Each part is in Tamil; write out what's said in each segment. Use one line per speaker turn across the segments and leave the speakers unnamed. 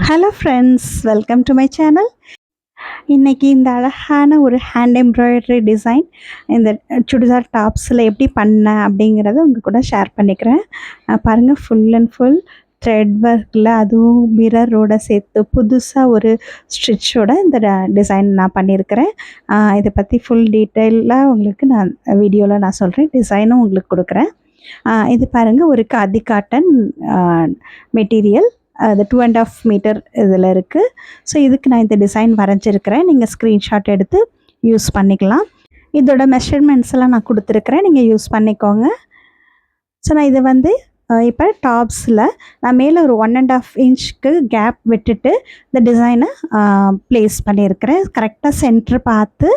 Hello friends, welcome to my channel. இன்னைக்கு இந்த அழகான ஒரு ஹேண்ட் எம்ப்ராய்டரி டிசைன் இந்த சுடிதார் டாப்ஸில் எப்படி பண்ணேன் அப்படிங்கிறத உங்கள் கூட ஷேர் பண்ணிக்கிறேன். பாருங்கள், ஃபுல் அண்ட் ஃபுல் த்ரெட் ஒர்க்கில், அதுவும் மிரரோட சேர்த்து புதுசாக ஒரு ஸ்டிச்சோட இந்த டிசைன் நான் பண்ணியிருக்கிறேன். இதை பற்றி ஃபுல் டீட்டெயிலாக உங்களுக்கு நான் வீடியோவில் நான் சொல்கிறேன், டிசைனும் உங்களுக்கு கொடுக்குறேன். இது பாருங்கள், ஒரு காதி காட்டன் மெட்டீரியல், அது 2.5 மீட்டர் இதில் இருக்குது. ஸோ இதுக்கு நான் இந்த டிசைன் வரைஞ்சிருக்கிறேன். நீங்கள் ஸ்க்ரீன்ஷாட் எடுத்து யூஸ் பண்ணிக்கலாம். இதோட மெஷர்மெண்ட்ஸ் எல்லாம் நான் கொடுத்துருக்குறேன், நீங்கள் யூஸ் பண்ணிக்கோங்க. ஸோ நான் இதை வந்து இப்போ டாப்ஸில் நான் மேலே ஒரு 1.5 இன்ச்சுக்கு கேப் விட்டுட்டு இந்த டிசைனை ப்ளேஸ் பண்ணியிருக்கிறேன். கரெக்டாக சென்டர் பார்த்து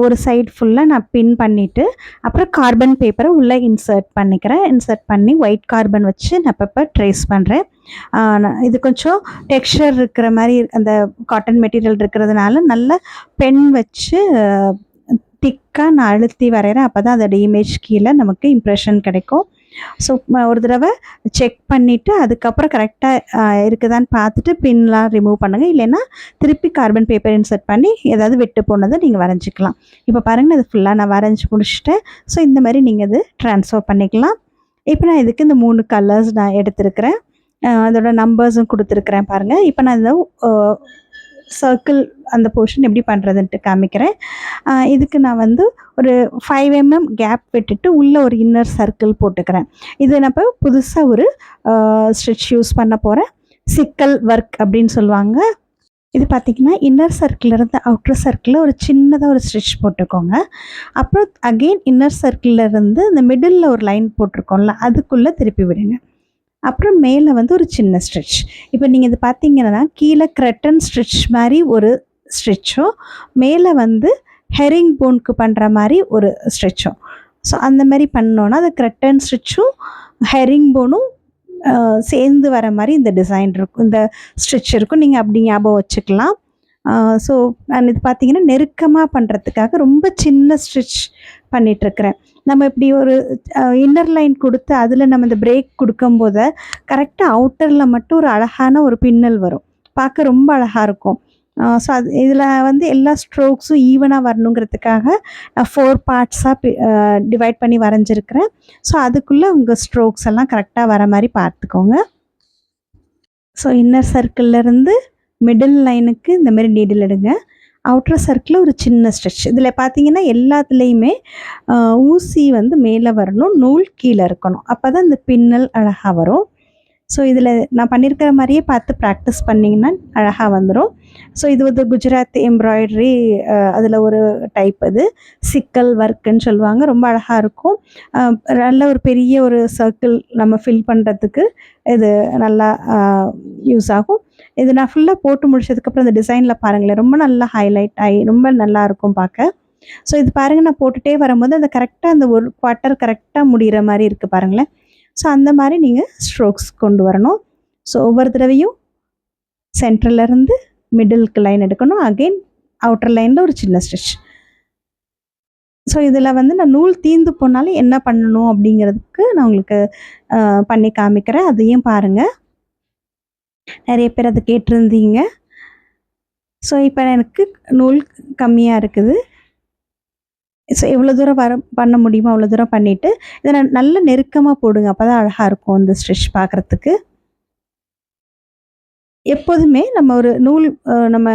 ஒரு சைடு ஃபுல்லாக நான் பின் பண்ணிவிட்டு அப்புறம் கார்பன் பேப்பரை உள்ளே இன்சர்ட் பண்ணிக்கிறேன். இன்சர்ட் பண்ணி ஒயிட் கார்பன் வச்சு நான் இப்போ ட்ரேஸ் பண்ணுறேன். இது கொஞ்சம் டெக்ஸ்சர் இருக்கிற மாதிரி அந்த காட்டன் மெட்டீரியல் இருக்கிறதுனால நல்ல பென் வச்சு திக்காக நான் அழுத்தி வரைகிறேன். அப்போ தான் அதோட இமேஜ் கீழே நமக்கு இம்ப்ரெஷன் கிடைக்கும். ஸோ ஒரு தடவை செக் பண்ணிவிட்டு அதுக்கப்புறம் கரெக்டாக இருக்குதான்னு பார்த்துட்டு பின்லாம் ரிமூவ் பண்ணுங்கள். இல்லைன்னா திருப்பி கார்பன் பேப்பர் இன்சர்ட் பண்ணி ஏதாவது விட்டு போனதை நீங்கள் வரைஞ்சிக்கலாம். இப்போ பாருங்கள், இது ஃபுல்லாக நான் வரைஞ்சி முடிச்சுட்டேன். ஸோ இந்த மாதிரி நீங்கள் இது ட்ரான்ஸ்ஃபர் பண்ணிக்கலாம். இப்போ நான் இதுக்கு இந்த 3 கலர்ஸ் நான் எடுத்துருக்கிறேன். அதோட நம்பர்ஸும் கொடுத்துருக்குறேன் பாருங்கள். இப்போ நான் இந்த சர்க்கிள் அந்த போர்ஷன் எப்படி பண்ணுறதுன்ட்டு காமிக்கிறேன். இதுக்கு நான் வந்து ஒரு 5 mm கேப் விட்டுட்டு உள்ளே ஒரு இன்னர் சர்க்கிள் போட்டுக்கிறேன். இது நான் இப்போ புதுசாக ஒரு ஸ்டிச் யூஸ் பண்ண போகிறேன். சிக்கல் ஒர்க் அப்படின்னு சொல்லுவாங்க. இது பார்த்திங்கன்னா இன்னர் சர்க்கிளிலேருந்து அவுட்டர் சர்க்கிளில் ஒரு சின்னதாக ஒரு ஸ்டிச் போட்டுக்கோங்க. அப்புறம் அகெயின் இன்னர் சர்க்கிளிலேருந்து இந்த மிடில் ஒரு லைன் போட்டிருக்கோம்ல, அதுக்குள்ளே திருப்பி விடுங்க. அப்புறம் மேலே வந்து ஒரு சின்ன ஸ்டிச். இப்போ நீங்கள் இது பார்த்தீங்கன்னா கீழே க்ரெட்டன் ஸ்டிச் மாதிரி ஒரு ஸ்டிச்சும், மேலே வந்து ஹெரிங் போனுக்கு பண்ணுற மாதிரி ஒரு ஸ்டிச்சும். ஸோ அந்த மாதிரி பண்ணோன்னா அது க்ரெட்டன் ஸ்டிச்சும் ஹெரிங் போனும் சேர்ந்து வர மாதிரி இந்த டிசைன் இருக்கும், இந்த ஸ்டிச் இருக்கும். நீங்கள் அப்படி ஞாபகம் வச்சுக்கலாம். ஸோ நான் இது பார்த்தீங்கன்னா நெருக்கமாக பண்ணுறதுக்காக ரொம்ப சின்ன ஸ்டிச் பண்ணிகிட்ருக்கிறேன். நம்ம இப்படி ஒரு இன்னர் லைன் கொடுத்து அதில் நம்ம இந்த பிரேக் கொடுக்கும்போது கரெக்டாக அவுட்டரில் மட்டும் ஒரு அழகான ஒரு பின்னல் வரும், பார்க்க ரொம்ப அழகாக இருக்கும். ஸோ அது இதில் வந்து எல்லா ஸ்ட்ரோக்ஸும் ஈவனாக வரணுங்கிறதுக்காக நான் 4 பார்ட்ஸாக டிவைட் பண்ணி வரைஞ்சிருக்கிறேன். ஸோ அதுக்குள்ளே உங்கள் ஸ்ட்ரோக்ஸ் எல்லாம் கரெக்டாக வர மாதிரி பார்த்துக்கோங்க. ஸோ இன்னர் சர்க்கிள்லேருந்து மிடில் லைனுக்கு இந்த மாதிரி நீடில் எடுங்க. அவுட்டர் சர்க்கிளில் ஒரு சின்ன ஸ்டிச். இதில் பார்த்தீங்கன்னா எல்லாத்துலேயுமே ஊசி வந்து மேலே வரணும், நூல் கீழே இருக்கணும். அப்போ தான் இந்த பின்னல் அழகாக வரும். ஸோ இதில் நான் பண்ணியிருக்கிற மாதிரியே பார்த்து ப்ராக்டிஸ் பண்ணிங்கன்னா அழகாக வந்துடும். ஸோ இது வந்து குஜராத் எம்ப்ராய்டரி, அதில் ஒரு டைப், இது சிக்கல் ஒர்க்குன்னு சொல்லுவாங்க. ரொம்ப அழகாக இருக்கும். நல்ல ஒரு பெரிய ஒரு சர்க்கிள் நம்ம ஃபில் பண்ணுறதுக்கு இது நல்லா யூஸ் ஆகும். இது நான் ஃபுல்லாக போட்டு முடிச்சதுக்கப்புறம் இந்த டிசைனில் பாருங்களேன், ரொம்ப நல்லா ஹைலைட் ஆகி ரொம்ப நல்லாயிருக்கும் பார்க்க. ஸோ இது பாருங்கள், நான் போட்டுகிட்டே வரும்போது அந்த கரெக்டாக அந்த ஒரு குவார்ட்டர் கரெக்டாக முடிகிற மாதிரி இருக்குது பாருங்களேன். ஸோ அந்த மாதிரி நீங்கள் ஸ்ட்ரோக்ஸ் கொண்டு வரணும். ஸோ ஒவ்வொரு தடவையும் சென்டர்லேருந்து மிடிலுக்கு லைன் எடுக்கணும். அகெயின் அவுட்டர் லைனில் ஒரு சின்ன ஸ்டிச். ஸோ இதில் வந்து நான் நூல் தீர்ந்து போனாலும் என்ன பண்ணணும் அப்படிங்கிறதுக்கு நான் உங்களுக்கு பண்ணி காமிக்கிறேன், அதையும் பாருங்கள். நிறைய பேர் அதை கேட்டிருந்தீங்க. ஸோ இப்போ எனக்கு நூல் கம்மியாக இருக்குது. ஸோ எவ்வளோ தூரம் பண்ண முடியுமோ அவ்வளோ தூரம் பண்ணிவிட்டு இதை நல்ல நெருக்கமாக போடுங்க. அப்போ தான் அழகாக இருக்கும் இந்த ஸ்டிச் பார்க்குறதுக்கு. எப்போதுமே நம்ம ஒரு நூல் நம்ம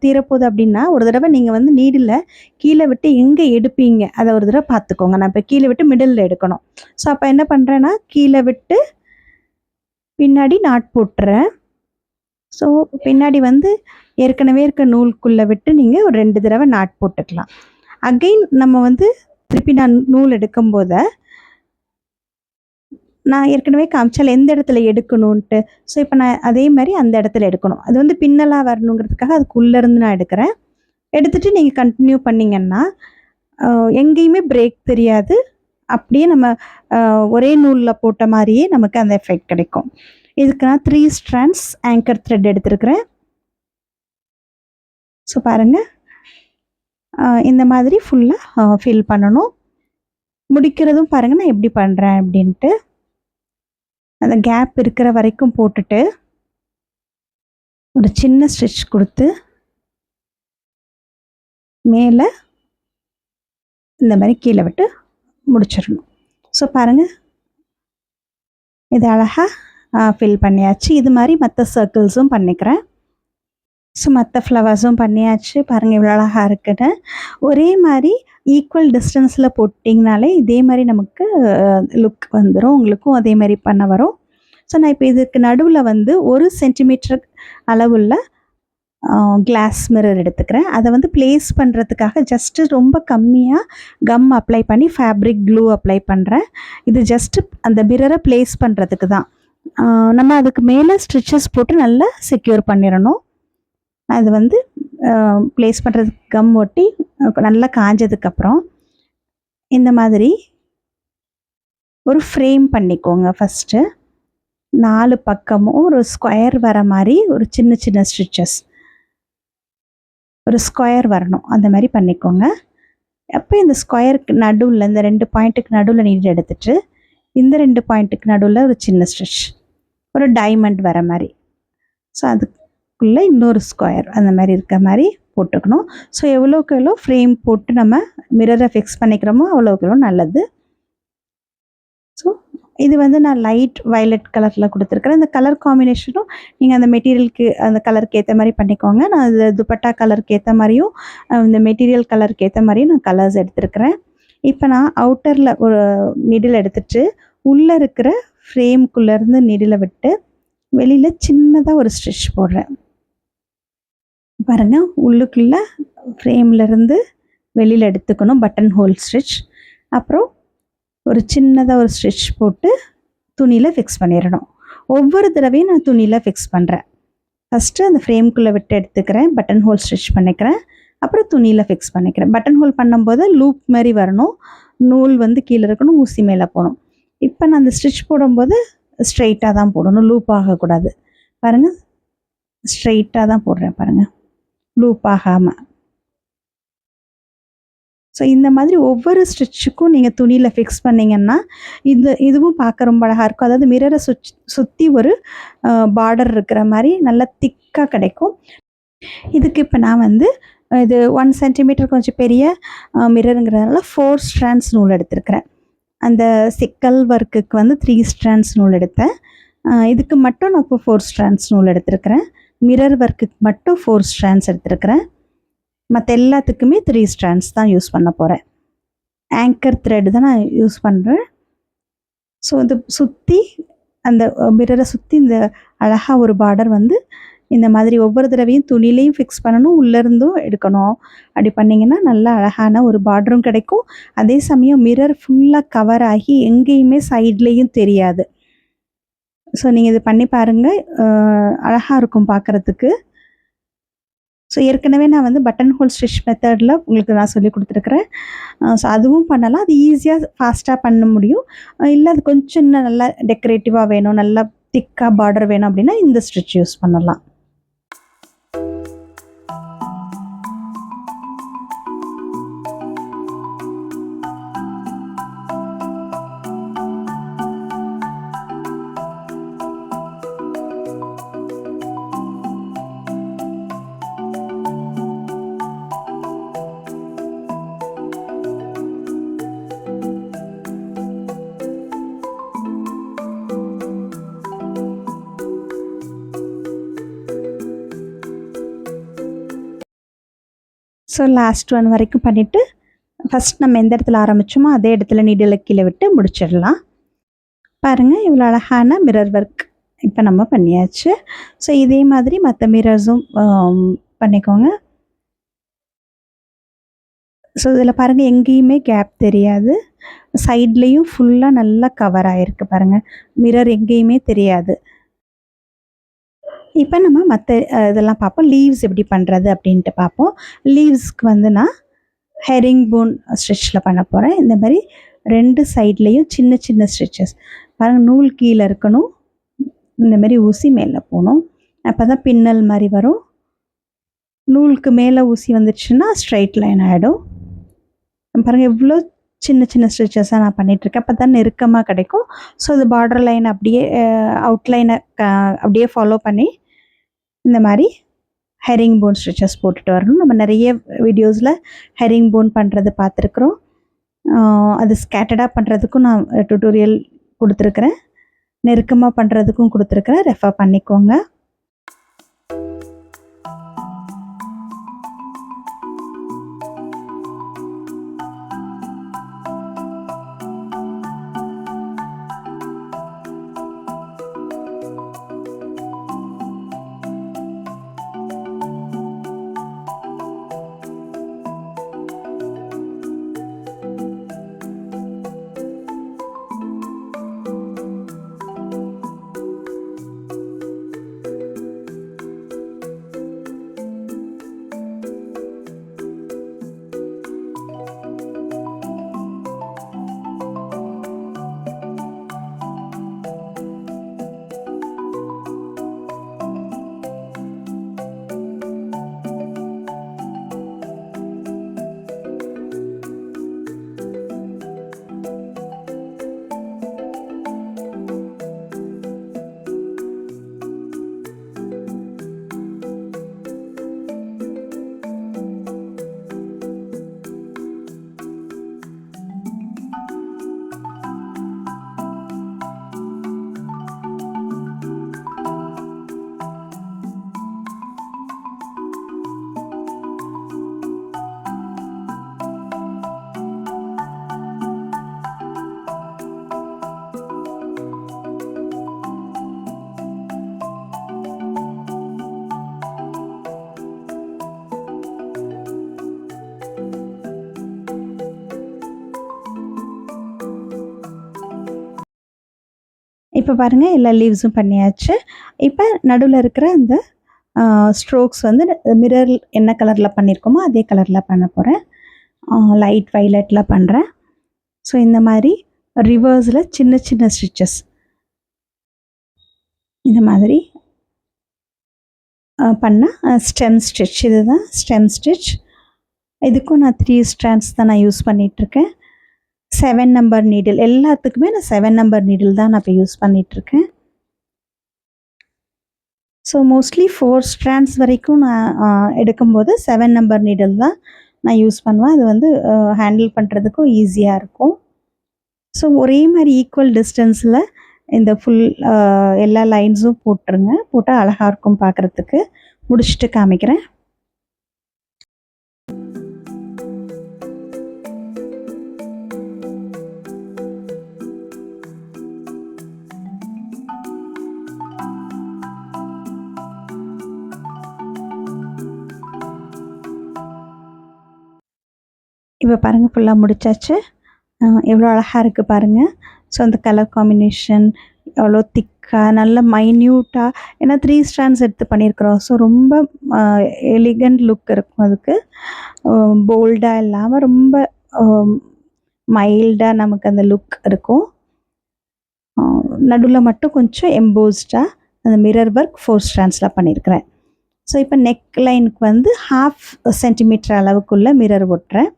தீரப்போகுது அப்படின்னா ஒரு தடவை நீங்கள் வந்து நீடில் கீழே விட்டு எங்கே எடுப்பீங்க அதை ஒரு தடவை பார்த்துக்கோங்க. நான் இப்போ கீழே விட்டு மிடில் எடுக்கணும். ஸோ அப்போ என்ன பண்ணுறேன்னா கீழே விட்டு பின்னாடி நாட் போட்டுறேன். ஸோ பின்னாடி வந்து ஏற்கனவே இருக்க நூலுக்குள்ளே விட்டு நீங்கள் ஒரு 2 தடவை நாட் போட்டுக்கலாம். அகெயின் நம்ம வந்து திருப்பி நான் நூல் எடுக்கும்போது நான் ஏற்கனவே காமிச்சால் எந்த இடத்துல எடுக்கணுன்ட்டு. ஸோ இப்போ நான் அதே மாதிரி அந்த இடத்துல எடுக்கணும். அது வந்து பின்னலாக வரணுங்கிறதுக்காக அதுக்குள்ளேருந்து நான் எடுக்கிறேன். எடுத்துகிட்டு நீங்கள் கண்டினியூ பண்ணிங்கன்னா எங்கேயுமே பிரேக் தெரியாது. அப்படியே நம்ம ஒரே நூலில் போட்ட மாதிரியே நமக்கு அந்த எஃபெக்ட் கிடைக்கும். இதுக்கு நான் 3 ஸ்ட்ராண்ட்ஸ் ஆங்கர் த்ரெட் எடுத்துருக்கிறேன். ஸோ பாருங்கள், இந்த மாதிரி ஃபுல்லாக ஃபில் பண்ணணும். முடிக்கிறதும் பாருங்கள் நான் எப்படி பண்ணுறேன் அப்படின்ட்டு. அந்த கேப் இருக்கிற வரைக்கும் போட்டுட்டு ஒரு சின்ன ஸ்டிச் கொடுத்து மேலே இந்த மாதிரி கீழே விட்டு முடிச்சிடணும். ஸோ பாருங்கள், இது அழகாக ஃபில் பண்ணியாச்சு. இது மாதிரி மற்ற சர்க்கிள்ஸும் பண்ணிக்கிறேன். ஸோ மற்ற ஃப்ளவர்ஸும் பண்ணியாச்சு. பாருங்கள் இவ்வளோ அழகாக இருக்குன்னு. ஒரே மாதிரி ஈக்குவல் டிஸ்டன்ஸில் போட்டிங்கனாலே இதே மாதிரி நமக்கு லுக் வந்துடும். உங்களுக்கும் அதே மாதிரி பண்ண வரும். ஸோ நான் இப்போ இதுக்கு நடுவில் வந்து 1 சென்டிமீட்டர் அளவுள்ள கிளாஸ் மிரர் எடுத்துக்கிறேன். அதை வந்து ப்ளேஸ் பண்ணுறதுக்காக ஜஸ்ட்டு ரொம்ப கம்மியாக கம் அப்ளை பண்ணி ஃபேப்ரிக் க்ளூ அப்ளை பண்ணுறேன். இது ஜஸ்ட்டு அந்த மிரரை ப்ளேஸ் பண்ணுறதுக்கு தான். நம்ம அதுக்கு மேலே ஸ்டிச்சஸ் போட்டு நல்லா செக்யூர் பண்ணிடணும். அது வந்து ப்ளேஸ் பண்ணுறதுக்கு கம் ஒட்டி நல்லா காஞ்சதுக்கப்புறம் இந்த மாதிரி ஒரு ஃப்ரேம் பண்ணிக்கோங்க. ஃபஸ்ட்டு 4 பக்கமும் ஒரு ஸ்கொயர் வர மாதிரி ஒரு சின்ன சின்ன ஸ்டிச்சஸ், ஒரு ஸ்கொயர் வரணும் அந்த மாதிரி பண்ணிக்கோங்க. அப்போ இந்த ஸ்கொயருக்கு நடுவில், இந்த 2 பாயிண்ட்டுக்கு நடுவில் நீட் எடுத்துட்டு இந்த 2 பாயிண்ட்டுக்கு நடுவில் ஒரு சின்ன ஸ்டிச், ஒரு டைமண்ட் வர மாதிரி. ஸோ அதுக்குள்ளே இன்னொரு ஸ்கொயர் அந்த மாதிரி இருக்க மாதிரி போட்டுக்கணும். ஸோ எவ்வளோக்கு எவ்வளோ ஃப்ரேம் போட்டு நம்ம மிரரை ஃபிக்ஸ் பண்ணிக்கிறோமோ அவ்வளோக்கு எவ்வளோ நல்லது. ஸோ இது வந்து நான் லைட் வயலட் கலரில் கொடுத்துருக்குறேன். இந்த கலர் காம்பினேஷனும் நீங்கள் அந்த மெட்டீரியலுக்கு அந்த கலருக்கு ஏற்ற மாதிரி பண்ணிக்கோங்க. நான் அது துப்பட்டா கலருக்கு ஏற்ற மாதிரியும் இந்த மெட்டீரியல் கலருக்கு ஏற்ற மாதிரியும் நான் கலர்ஸ் எடுத்துருக்கிறேன். இப்போ நான் அவுட்டரில் ஒரு நீடில் எடுத்துகிட்டு உள்ளே இருக்கிற ஃப்ரேம்குள்ளேருந்து நீடில் விட்டு வெளியில் சின்னதாக ஒரு ஸ்டிச் போடுறேன். பாருங்கள், உள்ளுக்குள்ளே ஃப்ரேம்லேருந்து வெளியில் எடுத்துக்கணும் பட்டன் ஹோல் ஸ்டிச். அப்புறம் ஒரு சின்னதாக ஒரு ஸ்டிச் போட்டு துணியில் ஃபிக்ஸ் பண்ணிடணும். ஒவ்வொரு தடவையும் நான் துணியில் ஃபிக்ஸ் பண்ணுறேன். ஃபஸ்ட்டு அந்த ஃப்ரேம்குள்ளே விட்டு எடுத்துக்கிறேன், பட்டன் ஹோல் ஸ்டிச் பண்ணிக்கிறேன், அப்புறம் துணியில் ஃபிக்ஸ் பண்ணிக்கிறேன். பட்டன் ஹோல் பண்ணும்போது லூப் மாதிரி வரணும், நூல் வந்து கீழே இருக்கணும், ஊசி மேலே போகணும். இப்போ நான் அந்த ஸ்டிச் போடும்போது ஸ்ட்ரெயிட்டாக தான் போடணும், லூப் ஆகக்கூடாது. பாருங்கள், ஸ்ட்ரெயிட்டாக தான் போடுறேன் பாருங்கள், லூப் ஆகாமல். ஸோ இந்த மாதிரி ஒவ்வொரு ஸ்டிச்சுக்கும் நீங்கள் துணியில் ஃபிக்ஸ் பண்ணிங்கன்னா இதுவும் பார்க்க ரொம்ப அழகாக இருக்கும். அதாவது மிரரை சுற்றி ஒரு பார்டர் இருக்கிற மாதிரி நல்லா திக்காக கிடைக்கும். இதுக்கு இப்போ நான் வந்து இது 1 சென்டிமீட்டர் கொஞ்சம் பெரிய மிரருங்கிறதுனால 4 ஸ்ட்ராண்ட்ஸ் நூல் எடுத்திருக்கிறேன். அந்த சிக்கல் ஒர்க்குக்கு வந்து 3 ஸ்ட்ராண்ட்ஸ் நூல் எடுத்தேன். இதுக்கு மட்டும் நான் இப்போ 4 ஸ்ட்ராண்ட்ஸ் நூல் எடுத்திருக்கிறேன். மிரர் ஒர்க்குக்கு மட்டும் 4 ஸ்ட்ராண்ட்ஸ் எடுத்திருக்கிறேன். மற்ற எல்லாத்துக்குமே 3 ஸ்ட்ராண்ட்ஸ் தான் யூஸ் பண்ண போகிறேன். ஆங்கர் த்ரெட் தான் நான் யூஸ் பண்ணுறேன். ஸோ இது சுற்றி அந்த மிரரை சுற்றி இந்த அழகாக ஒரு பார்டர் வந்து இந்த மாதிரி ஒவ்வொரு தடவையும் துணிலையும் ஃபிக்ஸ் பண்ணணும், உள்ளேருந்தும் எடுக்கணும். அப்படி பண்ணிங்கன்னா நல்லா அழகான ஒரு பார்டரும் கிடைக்கும். அதே சமயம் மிரர் ஃபுல்லாக கவர் ஆகி எங்கேயுமே சைட்லேயும் தெரியாது. ஸோ நீங்கள் இது பண்ணி பாருங்கள், அழகாக இருக்கும் பார்க்குறதுக்கு. ஸோ ஏற்கனவே நான் வந்து பட்டன் ஹோல் ஸ்டிச் மெத்தடில் உங்களுக்கு நான் சொல்லி கொடுத்துருக்குறேன். ஸோ அதுவும் பண்ணலாம். அது ஈஸியாக ஃபாஸ்ட்டாக பண்ண முடியும். இல்லை அது கொஞ்சம் இன்னும் நல்லா டெக்கரேட்டிவாக வேணும், நல்லா திக்காக பார்டர் வேணும் அப்படின்னா இந்த ஸ்டிச் யூஸ் பண்ணலாம். ஸோ லாஸ்ட் ஒன் வரைக்கும் பண்ணிவிட்டு ஃபஸ்ட் நம்ம எந்த இடத்துல ஆரம்பித்தோமோ அதே இடத்துல நீடில் கீழே விட்டு முடிச்சிடலாம். பாருங்கள், இவ்வளோ அழகான மிரர் ஒர்க் இப்போ நம்ம பண்ணியாச்சு. ஸோ இதே மாதிரி மற்ற மிரர்ஸும் பண்ணிக்கோங்க. ஸோ இதில் பாருங்கள், எங்கேயுமே கேப் தெரியாது, சைட்லேயும் ஃபுல்லாக நல்லா கவர் ஆகிருக்கு பாருங்கள், மிரர் எங்கேயுமே தெரியாது. இப்போ நம்ம மற்ற இதெல்லாம் பார்ப்போம். லீவ்ஸ் எப்படி பண்ணுறது அப்படின்ட்டு பார்ப்போம். லீவ்ஸ்க்கு வந்து நான் ஹெரிங் போன் ஸ்டிச்சில் பண்ண போகிறேன். இந்த மாதிரி 2 சைட்லேயும் சின்ன சின்ன ஸ்டிச்சஸ் பாருங்கள், நூல் கீழே இருக்கணும், இந்த மாதிரி ஊசி மேலே போகணும், அப்போ தான் பின்னல் மாதிரி வரும். நூலுக்கு மேலே ஊசி வந்துடுச்சுன்னா ஸ்ட்ரைட் லைன் ஆகிடும். பாருங்கள், எவ்வளோ சின்ன சின்ன ஸ்டிச்சஸாக நான் பண்ணிகிட்ருக்கேன். அப்போ தான் நெருக்கமாக கிடைக்கும். ஸோ இது பார்டர் லைன் அப்படியே அவுட்லைனை அப்படியே ஃபாலோ பண்ணி இந்த மாதிரி ஹெரிங் போன் ஸ்டிச்சஸ் போட்டுட்டு வரணும். நம்ம நிறைய வீடியோஸில் ஹெரிங் போன் பண்ணுறது பார்த்துருக்குறோம். அது ஸ்கேட்டர்டாக பண்ணுறதுக்கும் நான் டுட்டோரியல் கொடுத்துருக்குறேன், நெருக்கமாக பண்ணுறதுக்கும் கொடுத்துருக்குறேன், ரெஃபர் பண்ணிக்கோங்க. இப்போ பாருங்கள், எல்லா லீவ்ஸும் பண்ணியாச்சு. இப்போ நடுவில் இருக்கிற அந்த ஸ்ட்ரோக்ஸ் வந்து மிரர் என்ன கலரில் பண்ணியிருக்கோமோ அதே கலரில் பண்ண போகிறேன். லைட் வைலட்டில் பண்ணுறேன். ஸோ இந்த மாதிரி ரிவர்ஸில் சின்ன சின்ன ஸ்டிச்சஸ் இந்த மாதிரி பண்ணால் ஸ்டெம் ஸ்டிச். இதுதான் ஸ்டெம் ஸ்டிச். இதுக்கும் நான் 3 ஸ்ட்ராண்ட்ஸ் தான் நான் யூஸ் பண்ணிகிட்ருக்கேன். 7 நம்பர் நீடில், எல்லாத்துக்குமே நான் 7 நம்பர் நீடில் தான் நான் இப்போ யூஸ் பண்ணிகிட்ருக்கேன். ஸோ மோஸ்ட்லி 4 ஸ்ட்ராண்ட்ஸ் வரைக்கும் நான் எடுக்கும்போது 7 நம்பர் நீடில் தான் நான் யூஸ் பண்ணுவேன். அது வந்து ஹேண்டில் பண்ணுறதுக்கும் ஈஸியாக இருக்கும். ஸோ ஒரே மாதிரி ஈக்குவல் டிஸ்டன்ஸில் இந்த ஃபுல் எல்லா லைன்ஸும் போட்டுருங்க. போட்டால் அழகாக இருக்கும் பார்க்குறதுக்கு. முடிச்சுட்டு காமிக்கிறேன். இப்போ பாருங்கள், ஃபுல்லாக முடிச்சாச்சு. எவ்வளோ அழகாக இருக்குது பாருங்கள். ஸோ அந்த கலர் காம்பினேஷன் எவ்வளோ திக்காக நல்ல மைன்யூட்டாக, ஏன்னா 3 ஸ்ட்ராண்ட்ஸ் எடுத்து பண்ணியிருக்கிறோம். ஸோ ரொம்ப எலிகண்ட் லுக் இருக்கும். அதுக்கு போல்டாக இல்லாமல் ரொம்ப மைல்டாக நமக்கு அந்த லுக் இருக்கும். நடுவில் மட்டும் கொஞ்சம் எம்போஸ்டாக அந்த மிரர் ஒர்க் 4 ஸ்ட்ராண்ட்ஸில் பண்ணியிருக்கிறேன். ஸோ இப்போ நெக் லைனுக்கு வந்து 1/2 சென்டிமீட்டர் அளவுக்குள்ளே மிரர் ஒட்டுறேன்.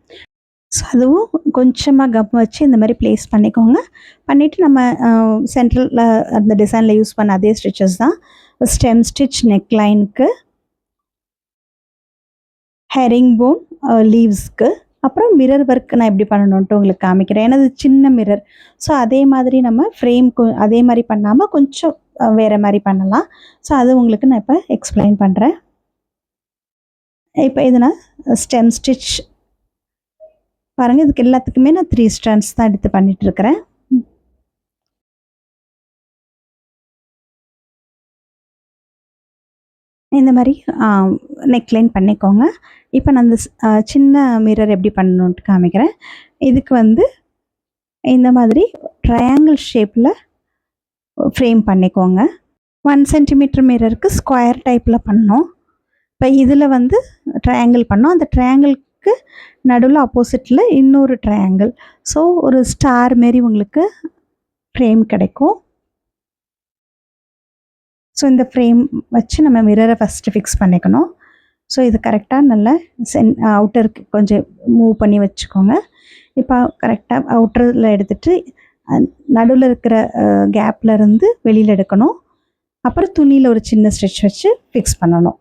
ஸோ அதுவும் கொஞ்சமாக கம் வச்சு இந்த மாதிரி ப்ளேஸ் பண்ணிக்கோங்க. பண்ணிவிட்டு நம்ம சென்ட்ரலில் அந்த டிசைனில் யூஸ் பண்ண அதே ஸ்டிச்சஸ் தான். ஸ்டெம் ஸ்டிச் நெக் லைனுக்கு, ஹெரிங் போன் லீவ்ஸ்க்கு, அப்புறம் மிரர் ஒர்க் நான் எப்படி பண்ணணுன்ட்டு உங்களுக்கு காமிக்கிறேன். ஏன்னா அது சின்ன மிரர். ஸோ அதே மாதிரி நம்ம ஃப்ரேம் அதே மாதிரி பண்ணாமல் கொஞ்சம் வேறு மாதிரி பண்ணலாம். ஸோ அது உங்களுக்கு நான் இப்போ எக்ஸ்பிளைன் பண்ணுறேன். இப்போ இது நான் ஸ்டெம் ஸ்டிச் பாருங்கள். இதுக்கு எல்லாத்துக்குமே நான் 3 ஸ்ட்ராண்ட்ஸ் தான் எடுத்து பண்ணிகிட்ருக்கிறேன். இந்த மாதிரி நெக்லைன் பண்ணிக்கோங்க. இப்போ நான் அந்த சின்ன மிரர் எப்படி பண்ணணுன்ட்டு காமிக்கிறேன். இதுக்கு வந்து இந்த மாதிரி ட்ரையாங்கிள் ஷேப்பில் ஃப்ரேம் பண்ணிக்கோங்க. 1 சென்டிமீட்டர் மிரருக்கு ஸ்கொயர் டைப்பில் பண்ணோம். இப்போ இதில் வந்து ட்ரையாங்கிள் பண்ணோம். அந்த ட்ரையாங்கிளுக்கு நடுவில் ஆப்போசிட்டில் இன்னொரு ட்ரையாங்கிள். ஸோ ஒரு ஸ்டார் மாரி உங்களுக்கு ஃப்ரேம் கிடைக்கும். ஸோ இந்த ஃப்ரேம் வச்சு நம்ம மிரரை ஃபஸ்ட்டு ஃபிக்ஸ் பண்ணிக்கணும். ஸோ இது கரெக்டாக நல்லா அவுட்டருக்கு கொஞ்சம் மூவ் பண்ணி வச்சுக்கோங்க. இப்போ கரெக்டாக அவுட்டரில் எடுத்துகிட்டு நடுவில் இருக்கிற கேப்பில் இருந்து வெளியில் எடுக்கணும். அப்புறம் துணியில் ஒரு சின்ன ஸ்டிச் வச்சு ஃபிக்ஸ் பண்ணணும்.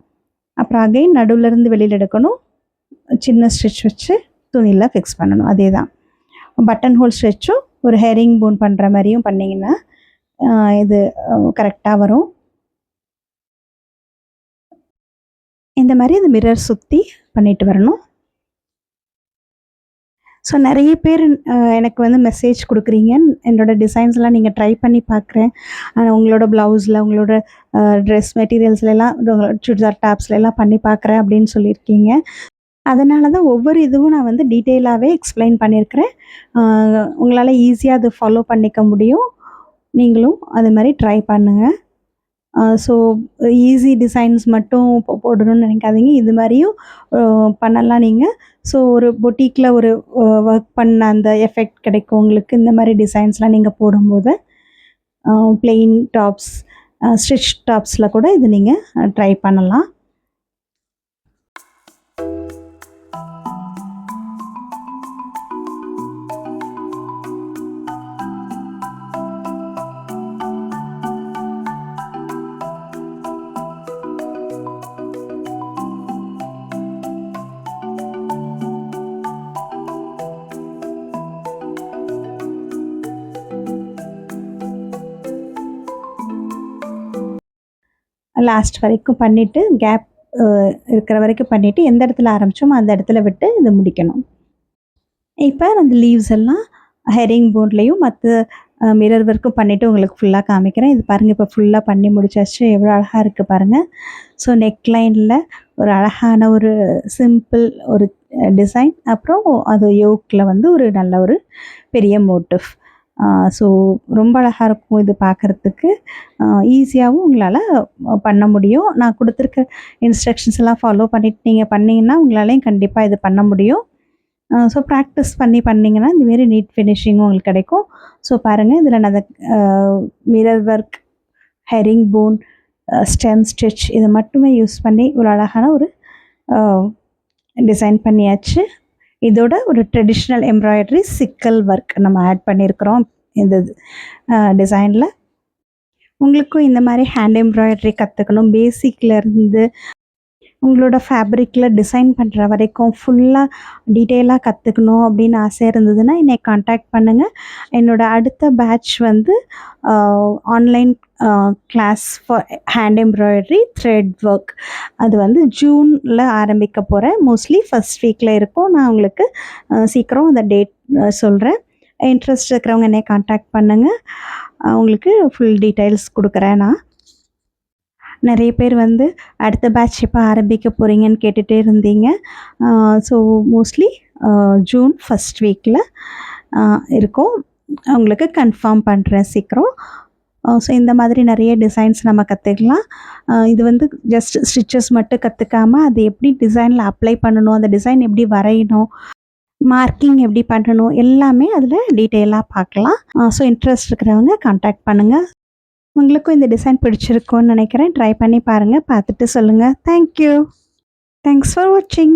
அப்புறம் அகைன் நடுவுலேருந்து வெளியில் எடுக்கணும், சின்ன ஸ்டிச் வச்சு துணியில் ஃபிக்ஸ் பண்ணணும். அதே தான் பட்டன் ஹோல் ஸ்டிச்சும் ஒரு ஹெரிங் போன் பண்ணுற மாதிரியும் பண்ணிங்கன்னா இது கரெக்டாக வரும். இந்த மாதிரி இந்த மிரர் சுற்றி பண்ணிட்டு வரணும். ஸோ நிறைய பேர் எனக்கு வந்து மெசேஜ் கொடுக்குறீங்க, என்னோடய டிசைன்ஸ்லாம் நீங்கள் ட்ரை பண்ணி பார்க்குறேன், உங்களோட ப்ளவுஸில் உங்களோட ட்ரெஸ் மெட்டீரியல்ஸ்லாம் சுடிதார் டாப்ஸ்லாம் பண்ணி பார்க்குறேன் அப்படின்னு சொல்லியிருக்கீங்க. அதனால தான் ஒவ்வொரு இதுவும் நான் வந்து டீட்டெயிலாகவே எக்ஸ்பிளைன் பண்ணியிருக்கிறேன். உங்களால் ஈஸியாக அதை ஃபாலோ பண்ணிக்க முடியும். நீங்களும் அது மாதிரி ட்ரை பண்ணுங்கள். ஸோ ஈஸி டிசைன்ஸ் மட்டும் போடணும்னு நினைக்காதீங்க, இது மாதிரியும் பண்ணலாம் நீங்கள். ஸோ ஒரு பொட்டிக்கில் ஒரு ஒர்க் பண்ண அந்த எஃபெக்ட் கிடைக்கும் உங்களுக்கு இந்த மாதிரி டிசைன்ஸ்லாம் நீங்கள் போடும்போது. பிளெயின் டாப்ஸ், ஸ்டிச் டாப்ஸில் கூட இது நீங்கள் ட்ரை பண்ணலாம். லாஸ்ட் வரைக்கும் பண்ணிவிட்டு கேப் இருக்கிற வரைக்கும் பண்ணிவிட்டு எந்த இடத்துல ஆரம்பித்தோமோ அந்த இடத்துல விட்டு இதை முடிக்கணும். இப்போ அந்த லீவ்ஸ் எல்லாம் ஹெரிங் போர்ட்லேயும் மற்ற மிரர் ஒர்க்கும் பண்ணிவிட்டு உங்களுக்கு ஃபுல்லாக காமிக்கிறேன். இது பாருங்கள், இப்போ ஃபுல்லாக பண்ணி முடிச்சாச்சு. எவ்வளோ அழகாக இருக்குது பாருங்கள். ஸோ நெக் லைனில் ஒரு அழகான ஒரு சிம்பிள் ஒரு டிசைன், அப்புறம் அது யோக்கில் வந்து ஒரு நல்ல ஒரு பெரிய மோட்டிவ். ஸோ ரொம்ப அழகாக இருக்கும் இது பார்க்குறதுக்கு. ஈஸியாகவும் உங்களால் பண்ண முடியும். நான் கொடுத்துருக்க இன்ஸ்ட்ரக்ஷன்ஸ் எல்லாம் ஃபாலோ பண்ணிவிட்டு நீங்கள் பண்ணிங்கன்னா உங்களாலையும் கண்டிப்பாக இது பண்ண முடியும். ஸோ ப்ராக்டிஸ் பண்ணிங்கன்னா இந்தமாரி நீட் ஃபினிஷிங்கும் உங்களுக்கு கிடைக்கும். ஸோ பாருங்கள், இதில் நான் அந்த mirror work, hearing phone, stem stitch இதை மட்டுமே யூஸ் பண்ணி ஒரு அழகான ஒரு டிசைன் பண்ணியாச்சு. இதோட ஒரு ட்ரெடிஷ்னல் எம்ப்ராய்டரி சிக்கல் ஒர்க் நம்ம ஆட் பண்ணியிருக்கிறோம் இந்த டிசைனில். உங்களுக்கும் இந்த மாதிரி ஹேண்ட் எம்ப்ராய்டரி கற்றுக்கணும், பேசிக்லேருந்து உங்களோட ஃபேப்ரிக்கில் டிசைன் பண்ணுற வரைக்கும் ஃபுல்லாக டீட்டெயிலாக கற்றுக்கணும் அப்படின்னு ஆசை இருந்ததுன்னா என்னை காண்டாக்ட் பண்ணுங்கள். என்னோடய அடுத்த பேட்ச் வந்து online class for hand embroidery thread work, அது வந்து ஜூனில் ஆரம்பிக்க போகிறேன். மோஸ்ட்லி ஃபஸ்ட் வீக்கில் இருக்கும். நான் உங்களுக்கு சீக்கிரம் அந்த டேட் சொல்கிறேன். இன்ட்ரெஸ்ட் இருக்கிறவங்க என்னை காண்டாக்ட் பண்ணுங்கள், உங்களுக்கு ஃபுல் டீட்டெயில்ஸ் கொடுக்குறேன். நான் நிறைய பேர் வந்து அடுத்த பேட்ச் எப்போ ஆரம்பிக்க போகிறீங்கன்னு கேட்டுகிட்டே இருந்தீங்க. ஸோ மோஸ்ட்லி ஜூன் ஃபஸ்ட் வீக்கில் இருக்கும். உங்களுக்கு கன்ஃபார்ம் பண்ணுறேன் சீக்கிரம். ஸோ இந்த மாதிரி நிறைய டிசைன்ஸ் நம்ம கற்றுக்கலாம். இது வந்து ஜஸ்ட் ஸ்டிச்சஸ் மட்டும் கற்றுக்காமல் அது எப்படி டிசைனில் அப்ளை பண்ணணும், அந்த டிசைன் எப்படி வரையணும், மார்க்கிங் எப்படி பண்ணணும், எல்லாமே அதில் டீட்டெயிலாக பார்க்கலாம். ஸோ இன்ட்ரெஸ்ட் இருக்கிறவங்க காண்டாக்ட் பண்ணுங்கள். உங்களுக்கும் இந்த டிசைன் பிடிச்சிருக்கும்னு நினைக்கிறேன். ட்ரை பண்ணி பாருங்கள், பார்த்துட்டு சொல்லுங்கள். தேங்க்யூ. தேங்க்ஸ் ஃபார் வாட்சிங்.